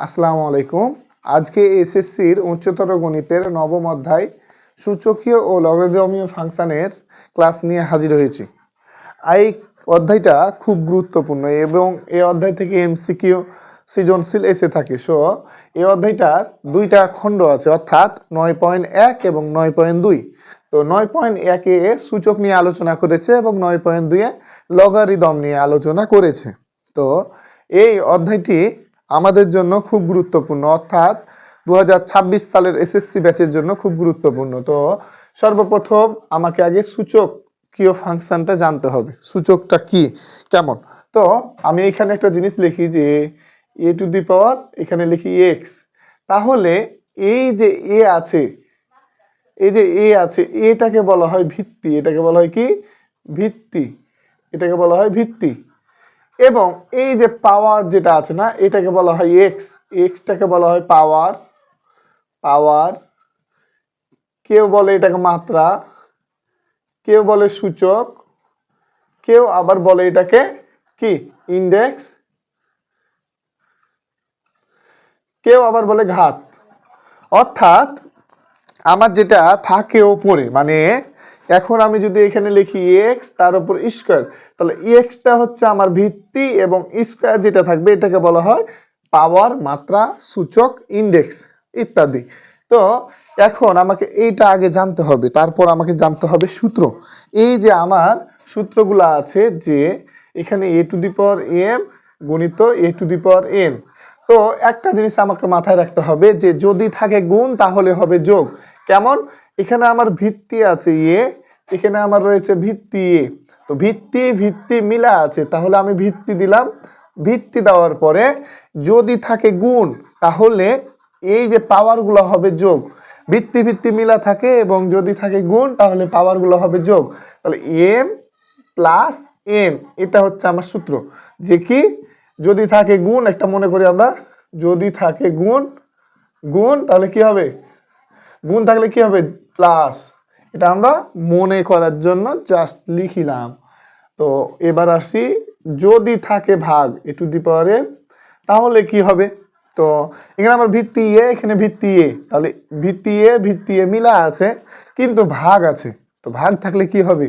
আসসালামু আলাইকুম। আজকে এসএসসির উচ্চতর গণিতের নবম অধ্যায় সূচকীয় ও লগারিদমীয় ফাংশনের ক্লাস নিয়ে হাজির হয়েছি। এই অধ্যায়টা খুব গুরুত্বপূর্ণ এবং এই অধ্যায় থেকে এমসিকিউ সৃজনশীল এসে থাকে। এই অধ্যায়টার দুইটা খণ্ড আছে, অর্থাৎ 9.1 এবং 9.2। তো 9.1-এ সূচক নিয়ে আলোচনা করেছে এবং 9.2-এ লগারিদম নিয়ে আলোচনা করেছে। তো এই অধ্যায়টি আমাদের জন্য খুব গুরুত্বপূর্ণ, অর্থাৎ 2026 সালের এসএসসি ব্যাচের জন্য খুব গুরুত্বপূর্ণ। তো সর্বপ্রথম আমাকে আগে সূচকীয় ফাংশনটা জানতে হবে, সূচকটা কি কেমন। তো আমি এখানে একটা জিনিস লিখি যে এ টু দি পাওয়ার, এখানে লিখি এক্স। তাহলে এই যে এ আছে, এই যে এ আছে, এটাকে বলা হয় ভিত্তি। এটাকে বলা হয় কি? ভিত্তি। এটাকে বলা হয় ভিত্তি। এবং এই যে পাওয়ার যেটা আছে না, এটাকে বলা হয় এক্স। এক্সটাকে বলা হয় পাওয়ার। পাওয়ার, কেউ বলে এটাকে মাত্রা, কেউ বলে সূচক, কেউ আবার বলে এটাকে কি? ইন্ডেক্স, কেউ আবার বলে ঘাত। অর্থাৎ আমার যেটা থাকে ওপরে, মানে এখন আমি যদি এখানে লিখি এক্স তার উপর স্কোয়ার, তাহলে এক্সটা হচ্ছে আমার ভিত্তি এবং স্কোয়ার যেটা থাকবে এটাকে বলা হয় পাওয়ার, মাত্রা, সূচক, ইন্ডেক্স ইত্যাদি। তো এখন আমাকে এইটা আগে জানতে হবে, তারপর আমাকে জানতে হবে সূত্র। এই যে আমার সূত্রগুলো আছে, যে এখানে এ টু দি পাওয়ার এম গুণিত এ টু দি পাওয়ার এন। তো একটা জিনিস আমাকে মাথায় রাখতে হবে যে যদি থাকে গুণ তাহলে হবে যোগ। কেমন? এখানে আমার ভিত্তি আছে এ, এখানে আমার রয়েছে ভিত্তি এ। তো ভিত্তি ভিত্তি মিলা আছে, তাহলে আমি ভিত্তি দিলাম। ভিত্তি দেওয়ার পরে যদি থাকে গুণ, তাহলে এই যে পাওয়ারগুলো হবে যোগ। ভিত্তি ভিত্তি মিলা থাকে এবং যদি থাকে গুণ তাহলে পাওয়ারগুলো হবে যোগ। তাহলে এম প্লাস এন, এটা হচ্ছে আমার সূত্র। যে কি? যদি থাকে গুণ, একটা মনে করি আমরা, যদি থাকে গুণ, গুণ তাহলে কি হবে? গুণ থাকলে কি হবে? প্লাস। এটা আমরা মনে করার জন্য জাস্ট লিখিলাম। তো এবার আসি, যদি থাকে ভাগ এ টু দি পাওয়ার এন, তাহলে কি হবে? তো এখানে আমার ভিত্তি এ, এখানে ভিত্তি এ, তাহলে ভিত্তি এ মিলা আছে কিন্তু ভাগ আছে। তো ভাগ থাকলে কি হবে?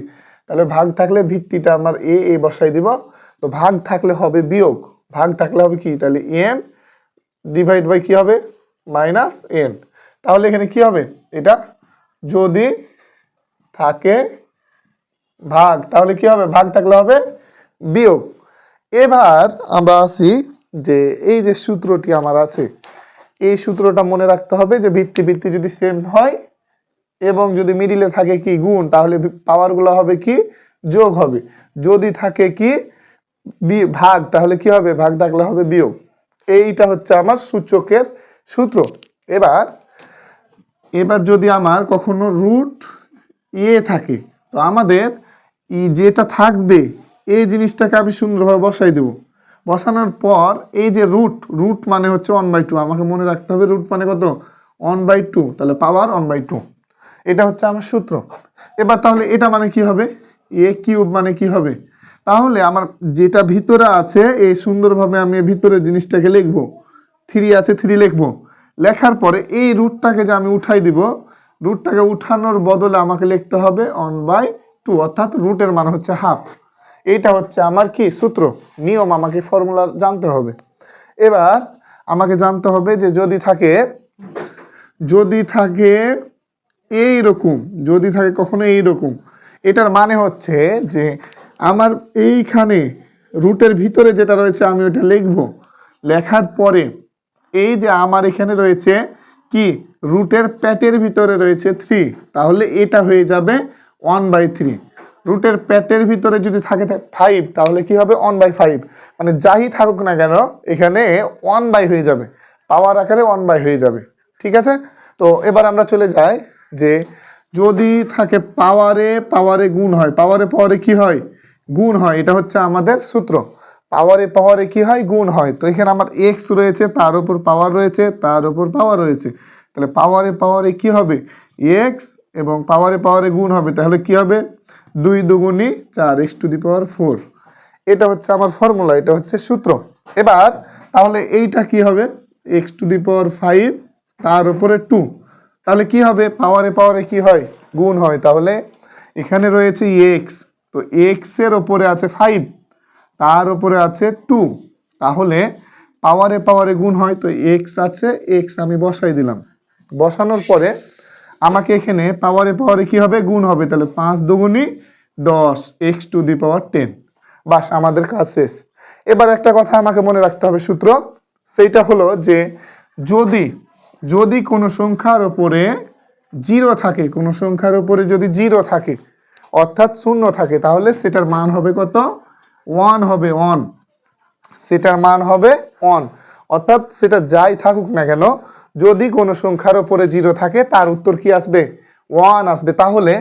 তাহলে ভাগ থাকলে ভিত্তিটা আমার এ এ বসাই দিব। তো ভাগ থাকলে হবে বিয়োগ, ভাগ থাকলে হবে কি? তাহলে এম ডিভাইড বাই কি হবে? Minus N. তাহলে এখানে কি হবে? এটা যদি থাকে ভাগ, তাহলে কি হবে? ভাগ থাকলে হবে বিয়োগ। এবার আমরা আসি যে এই যে সূত্রটি আমার আছে, এই সূত্রটা মনে রাখতে হবে যে ভিত্তি ভিত্তি যদি সেম হয় এবং যদি মিডিলে থাকে কি? গুণ, তাহলে পাওয়ারগুলো হবে কি? যোগ হবে। যদি থাকে কি? ভাগ, তাহলে কি হবে? ভাগ থাকলে হবে বিয়োগ। এইটা হচ্ছে আমার সূচকের সূত্র। এবার এবার যদি আমার কখনো রুট এ থাকে, তো আমাদের যেটা থাকবে এই জিনিসটাকে আমি সুন্দরভাবে বসাই দেব। বসানোর পর এই যে রুট, রুট মানে হচ্ছে 1/2। আমাকে মনে রাখতে হবে রুট মানে কত? 1/2। তাহলে পাওয়ার 1/2, এটা হচ্ছে আমার সূত্র। এবার তাহলে এটা মানে কি হবে? এ কিউব মানে কি হবে? তাহলে আমার যেটা ভিতরে আছে এই সুন্দরভাবে আমি ভিতরে জিনিসটাকে লিখবো। 3 আছে, 3 লিখবো। লেখার পরে এই রুটটাকে যে আমি উঠাই দিব, রুটটাকে উঠানোর বদলে আমাকে লিখতে হবে 1/2, অর্থাৎ রুটের মান হচ্ছে হাফ। এইটা হচ্ছে আমার কি? সূত্র, নিয়ম। আমাকে ফর্মুলা জানতে হবে। এবার আমাকে জানতে হবে যে যদি থাকে এইরকম, যদি থাকে কখনো এইরকম, এটার মানে হচ্ছে যে আমার এইখানে রুটের ভিতরে যেটা রয়েছে আমি ওটা লিখব। লেখার পরে এই যে আমার এখানে রয়েছে কি? রুটের প্যাটের ভিতরে রয়েছে 3, তাহলে এটা হয়ে যাবে 1/3। রুটের প্যাটের ভিতরে যদি থাকে 5, তাহলে কি হবে? 1/5। মানে যাই থাকুক না কেন এখানে 1/, হয়ে যাবে, পাওয়ার আকারে 1/, হয়ে যাবে। ঠিক আছে? তো এবার আমরা চলে যাই যে যদি থাকে পাওয়ারে পাওয়ারে গুণ হয়, পাওয়ারে পাওয়ারে কি হয়? গুণ হয়। এটা হচ্ছে আমাদের সূত্র, পাওয়ারে পাওয়ারে কি হয়? গুণ হয়। তো এখানে আমার এক্স রয়েছে, তার উপর পাওয়ার রয়েছে, তার উপর পাওয়ার রয়েছে, তাহলে পাওয়ারে পাওয়ারে কি হবে? এক্স, এবং পাওয়ারে পাওয়ারে গুণ হবে, তাহলে কি হবে? 2 দুগুণী 4, x টু দি পাওয়ার 4। এটা হচ্ছে আমার ফর্মুলা, এটা হচ্ছে সূত্র। এবার তাহলে এইটা কি হবে? x⁵ তার উপরে 2, তাহলে কি হবে পাওয়ারে পাওয়ারে কি হয় গুণ হয়, তাহলে এখানে রয়েছে x, তো x এর উপরে আছে 5 তার উপরে আছে 2, তাহলে পাওয়ারে পাওয়ারে গুণ হয়, তো x আছে x আমি বসাই দিলাম, বসানোর পরে আমাকে এখানে পাওয়ারে পাওয়ারে কি হবে গুণ হবে, তাহলে 5 দুগুণী 10 x⁻10, বাস আমাদের কাজ শেষ। এবার একটা কথা আমাকে মনে রাখতে হবে সূত্র, সেইটা হলো যে যদি যদি কোনো সংখ্যার উপরে 0 থাকে, কোনো সংখ্যার উপরে যদি 0 থাকে অর্থাৎ 0 থাকে, তাহলে সেটার মান হবে কত 1 হবে 1, সেটার মান হবে 1, অর্থাৎ সেটা যাই থাকুক না কেন যদি কোনো সংখ্যার উপরে 0 থাকে তার উত্তর কি আসবে 1 আসবে, তাহলে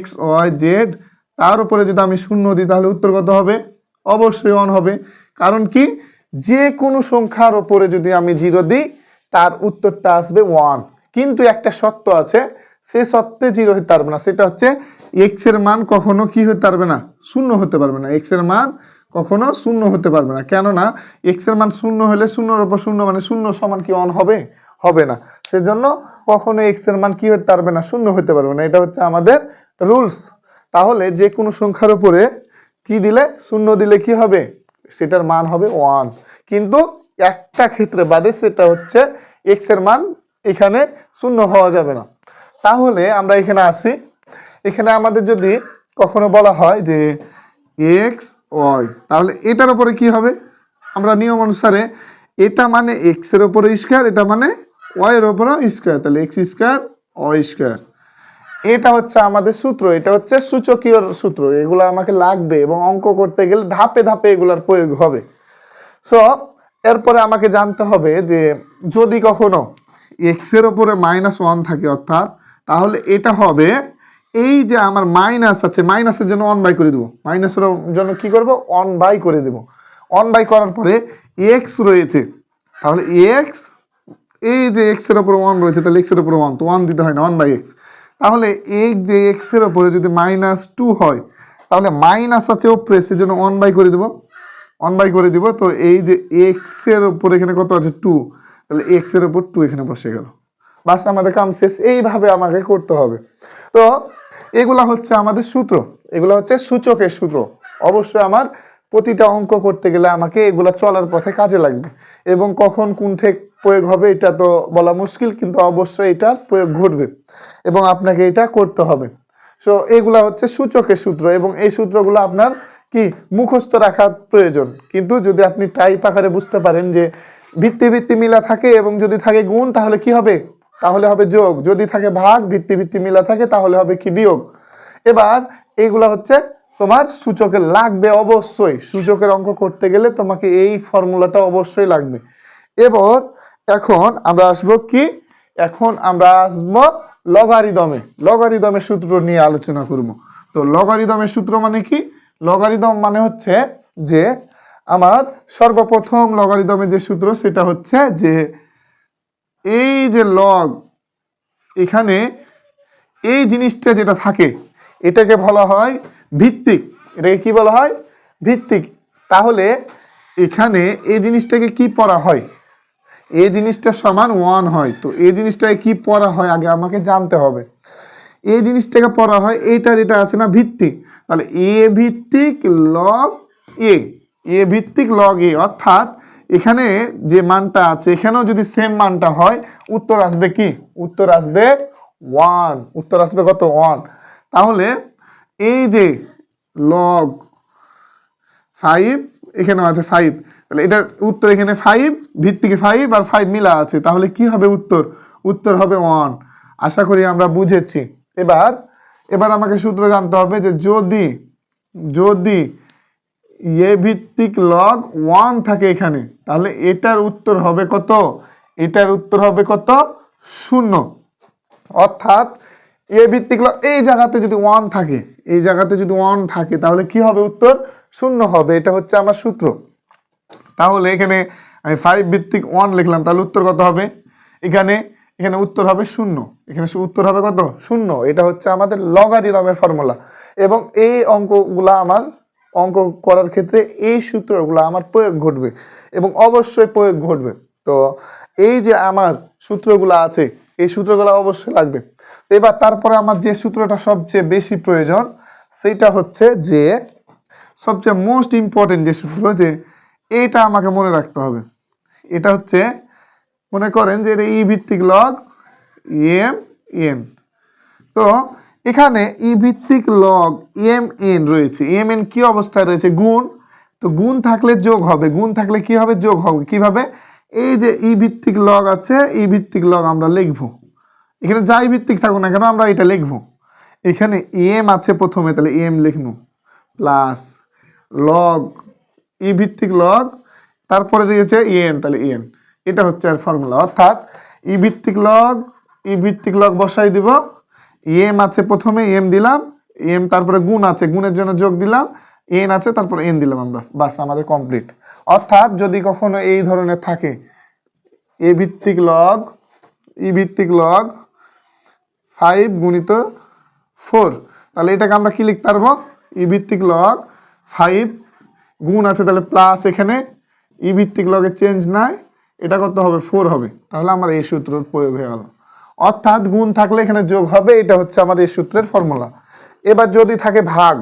x y z তার উপরে যদি আমি 0 দিই তাহলে উত্তর কত হবে অবশ্যই 1 হবে, কারণ কি যে কোনো সংখ্যার উপরে যদি আমি 0 দিই তার উত্তরটা আসবে 1, কিন্তু একটা শর্ত আছে, সে শর্তে 0 হতে পারবে না, সেটা হচ্ছে x এর মান কখনো কি হতে পারবে না 0 হতে পারবে না, x এর মান কখনো 0 হতে পারবে না, কেননা x এর মান 0 হলে 0 এর উপর 0 মানে 0 সমান কি 1 হবে, হবে না, সেজন্য কখনো x এর মান কি হতে পারবে না 0 হতে পারবে না, এটা হচ্ছে আমাদের রুলস। তাহলে যে কোনো সংখ্যার উপরে কি দিলে 0 দিলে কি হবে সেটার মান হবে 1, কিন্তু একটা ক্ষেত্রে বাদে, সেটা হচ্ছে x এর মান এখানে 0 হওয়া যাবে না। তাহলে আমরা এখানে আসি, এখানে আমাদের যদি কখনো বলা হয় যে x y, তাহলে এটার উপরে কি হবে, আমরা নিয়ম অনুসারে এটা মানে x এর উপরে স্কয়ার, এটা মানে y এর উপরে স্কয়ার, তাহলে x² y², এটা হচ্ছে আমাদের সূত্র, এটা হচ্ছে সূচকীয় সূত্র, এগুলো আমাকে লাগবে এবং অঙ্ক করতে গেলে ধাপে ধাপে এগুলার প্রয়োগ হবে। সো এরপরে আমাকে জানতে হবে যে যদি কখনো x এর উপরে -1 থাকে অর্থাৎ, তাহলে এটা হবে এই যে আমার মাইনাস আছে, মাইনাসের জন্য 1/, করে দেবো, মাইনাসের জন্য কি করব 1/, করে দেবো, 1/, করার পরে x রয়েছে, তাহলে x এই যে x এর উপর 1 রয়েছে, তাহলে x এর উপর 1, তো 1 দিতে হয় না 1/x, তাহলে এই যে x এর উপরে যদি -2 হয় তাহলে মাইনাস আছে উপরে, সেজন্য 1/, করে দেবো, 1/, করে দিব, তো এই যে x এর উপর এখানে কত আছে 2, তাহলে x এর উপর 2 এখানে বসে গেল, বাস আমাদের কাম শেষ, এইভাবে আমাকে করতে হবে। তো এগুলা হচ্ছে আমাদের সূত্র, এগুলা হচ্ছে সূচকের সূত্র, অবশ্যই আমার প্রতিটা অঙ্ক করতে গেলে আমাকে এগুলা চলার পথে কাজে লাগবে, এবং কখন কোন থেকে প্রয়োগ হবে এটা তো বলা মুশকিল, কিন্তু অবশ্যই এটার প্রয়োগ ঘটবে এবং আপনাকে এটা করতে হবে। সো এগুলা হচ্ছে সূচকের সূত্র, এবং এই সূত্রগুলো আপনার কি মুখস্থ রাখা প্রয়োজন, কিন্তু যদি আপনি টাইপ আকারে বুঝতে পারেন যে ভিত্তি ভিত্তি মিলা থাকে এবং যদি থাকে গুণ তাহলে কি হবে, তাহলে হবে যোগ, যদি থাকে ভাগ, ভিত্তি ভিত্তি মিলা থাকে তাহলে হবে কি বিয়োগ। এবার এইগুলা হচ্ছে তোমার সূচকে লাগবে, অবশ্যই সূচকের অঙ্ক করতে গেলে তোমাকে এই ফর্মুলাটা অবশ্যই লাগবে। এবার এখন আমরা আসবো কি, এখন আমরা আসবো লগারিদমে, লগারিদমের সূত্র নিয়ে আলোচনা করব। তো লগারিদমের সূত্র মানে কি, লগারিদম মানে হচ্ছে যে আমার সর্বপ্রথম লগারিদমের যে সূত্র সেটা হচ্ছে যে এই যে লগ, এখানে এই জিনিসটা যেটা থাকে এটাকে বলা হয় ভিত্তিক, এটাকে কি বলা হয় ভিত্তিক, তাহলে এখানে এই জিনিসটাকে কি পড়া হয়, এই জিনিসটা সমান 1 হয়, তো এই জিনিসটাকে কি পড়া হয় আগে আমাকে জানতে হবে, এই জিনিসটাকে পড়া হয় এইটা যেটা আছে না ভিত্তিক, তাহলে এ ভিত্তিক লগ এ, এ ভিত্তিক লগ এ, অর্থাৎ এখানে যে মানটা আছে এখানেও যদি সেম মানটা হয় উত্তর আসবে কি, উত্তর আসবে 1, উত্তর আসবে কত 1, তাহলে এই যে লগ 5 এখানেও আছে 5, তাহলে এটা উত্তর এখানে 5, ভিত্তিকে 5 আর 5 মিলা আছে, তাহলে কি হবে উত্তর, উত্তর হবে 1। আশা করি আমরা বুঝেছি। এবার এবার আমাকে সূত্র জানতে হবে যে যদি যদি এ ভিত্তিক লগ 1 থাকে এখানে, তাহলে এটার উত্তর হবে কত, এটার উত্তর হবে কত 0, অর্থাৎ এ ভিত্তিক লগ এই জায়গাতে যদি 1 থাকে, এই জায়গাতে যদি 1 থাকে তাহলে কি হবে উত্তর 0 হবে, এটা হচ্ছে আমার সূত্র। তাহলে এখানে আমি 5 ভিত্তিক 1 লিখলাম, তাহলে উত্তর কত হবে, এখানে এখানে উত্তর হবে 0, এখানে উত্তর হবে কত 0, এটা হচ্ছে আমাদের লগারিদমের ফর্মুলা, এবং এই অঙ্কগুলা আমার অঙ্ক করার ক্ষেত্রে এই সূত্রগুলো আমার প্রয়োগ ঘটবে এবং অবশ্যই প্রয়োগ ঘটবে। তো তো এই যে আমার সূত্রগুলো আছে এই সূত্রগুলো অবশ্যই লাগবে। এবার তারপরে আমার যে সূত্রটা সবচেয়ে বেশি প্রয়োজন সেটা হচ্ছে যে সবচেয়ে মোস্ট ইম্পর্টেন্ট যে সূত্র, যে এইটা আমাকে মনে রাখতে হবে। এটা হচ্ছে মনে করেন যে এটা ই ভিত্তিক লগ এম এন। তো এখানে ই ভিত্তিক লগ এম এন রয়েছে, এম এন কি অবস্থায় রয়েছে? গুণ। তো গুণ থাকলে যোগ হবে, গুণ থাকলে কি হবে? যোগ হবে। কিভাবে? এই যে ই ভিত্তিক লগ আছে, ই ভিত্তিক লগ আমরা লিখবো, এখানে যাই ভিত্তিক থাকুক না কেন আমরা এটা লিখবো। এখানে এম আছে প্রথমে, তাহলে এম লিখবো, প্লাস লগ ই ভিত্তিক লগ, তারপরে রয়েছে এন, তাহলে এন। এটা হচ্ছে আর ফর্মুলা। অর্থাৎ ই ভিত্তিক লগ বসাই দিব, এম আছে প্রথমে এম দিলাম, এম তারপরে গুণ আছে, গুণের জন্য যোগ দিলাম, এন আছে তারপরে এন দিলাম আমরা, বাস আমাদের কমপ্লিট। অর্থাৎ যদি কখনো এই ধরনের থাকে ই ভিত্তিক লগ 5 গুণিত 4, তাহলে এটাকে আমরা কি লিখতে পারবো? ই ভিত্তিক লগ 5 গুণ আছে তাহলে প্লাস, এখানে ই ভিত্তিক লগের চেঞ্জ নাই, এটা কত হবে? 4 হবে। তাহলে আমার এই সূত্রের প্রয়োগ হয়ে গেল। অর্থাৎ গুণ থাকলে এখানে যোগ হবে, এটা হচ্ছে আমার এই সূত্রের ফর্মুলা। এবার যদি থাকে ভাগ,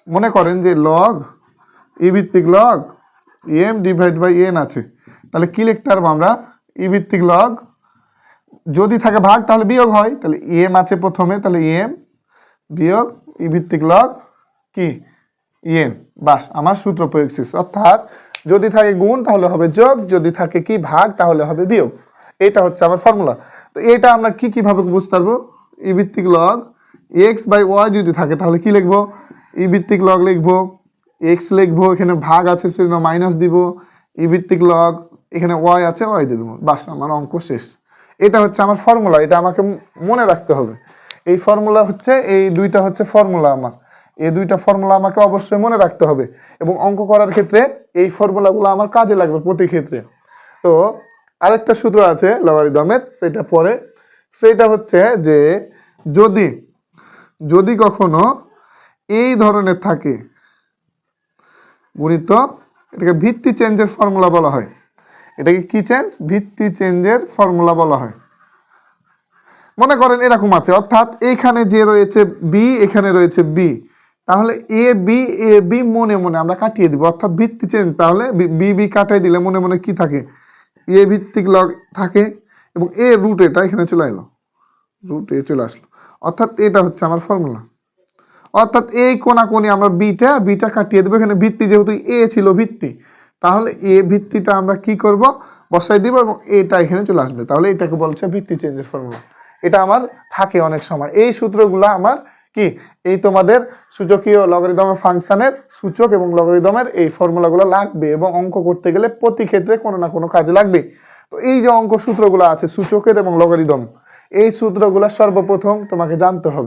মনে করেন যে লগ ই ভিত্তিক log m divide by n আছে, তাহলে কি লিখতে পারবো আমরা? ই ভিত্তিক লগ, যদি থাকে ভাগ তাহলে বিয়োগ হয়, তাহলে এম আছে প্রথমে, তাহলে এম বিয়োগ ই ভিত্তিক লগ কি এন, বাস আমার সূত্র প্রয়োগ শেষ। অর্থাৎ যদি থাকে গুণ তাহলে হবে যোগ, যদি থাকে কি ভাগ তাহলে হবে বিয়োগ। এটা হচ্ছে আমার ফর্মুলা। তো এটা আমরা কিভাবে বুঝতে পারবো? ই ভিত্তিক লগ এক্স বাই ওয়াই যদি থাকে তাহলে কি লিখবো? ই ভিত্তিক লগ লিখবো, এক্স লিখবো, এখানে ভাগ আছে সেজন্য মাইনাস দিব, ই ভিত্তিক লগ এখানে ওয়াই আছে ওয়াই দিয়ে দেবো, বাস আমার অঙ্ক শেষ। এটা হচ্ছে আমার ফর্মুলা, এটা আমাকে মনে রাখতে হবে। এই ফর্মুলা হচ্ছে, এই দুইটা হচ্ছে ফর্মুলা আমার, এই দুইটা ফর্মুলা আমাকে অবশ্যই মনে রাখতে হবে এবং অঙ্ক করার ক্ষেত্রে এই ফর্মুলাগুলো আমার কাজে লাগবে প্রতি ক্ষেত্রে। তো আরেকটা সূত্র আছে লগারিদমের, সেটা পরে, সেটা হচ্ছে যে যদি কখনো এই ধরনের থাকে গুণিত, এটাকে ভিত্তি চেঞ্জের ফর্মুলা বলা হয়। এটাকে কি চেঞ্জ? ভিত্তি চেঞ্জের ফর্মুলা বলা হয়। মনে করেন এরকম আছে, অর্থাৎ এইখানে যে রয়েছে বি, এখানে রয়েছে বি, তাহলে এ বি মনে মনে আমরা কাটিয়ে দিব, অর্থাৎ ভিত্তি চেঞ্জ। তাহলে বি কাটাই দিলে মনে মনে কি থাকে? এ ভিত্তিক লগ থাকে এবং এ রুট এটা এখানে চলে এলো, রুট এ চলে আসলো, অর্থাৎ এটা হচ্ছে আমার ফর্মুলা। অর্থাৎ এই কোনাকুনি আমরা বিটা কাটিয়ে দেবো, এখানে ভিত্তি যেহেতু এ ছিল ভিত্তি, তাহলে এ ভিত্তিটা আমরা কি করব? বসাই দিব এবং এটা এখানে চলে আসবে, তাহলে এটাকে বলছে ভিত্তি চেঞ্জের ফর্মুলা। এটা আমার থাকে অনেক সময়, এই সূত্রগুলো আমার কি এই তোমাদের সূচকীয় লগারিদমের ফাংশনের সূচক এবং লগারিদমের এই ফর্মুলাগুলো লাগবে এবং অঙ্ক করতে গেলে প্রতি ক্ষেত্রে কোনো না কোনো কাজে লাগবে। তো এই যে অঙ্ক সূত্রগুলো আছে সূচকের এবং লগারিদম, এই সূত্রগুলো সর্বপ্রথম তোমাকে জানতে হবে।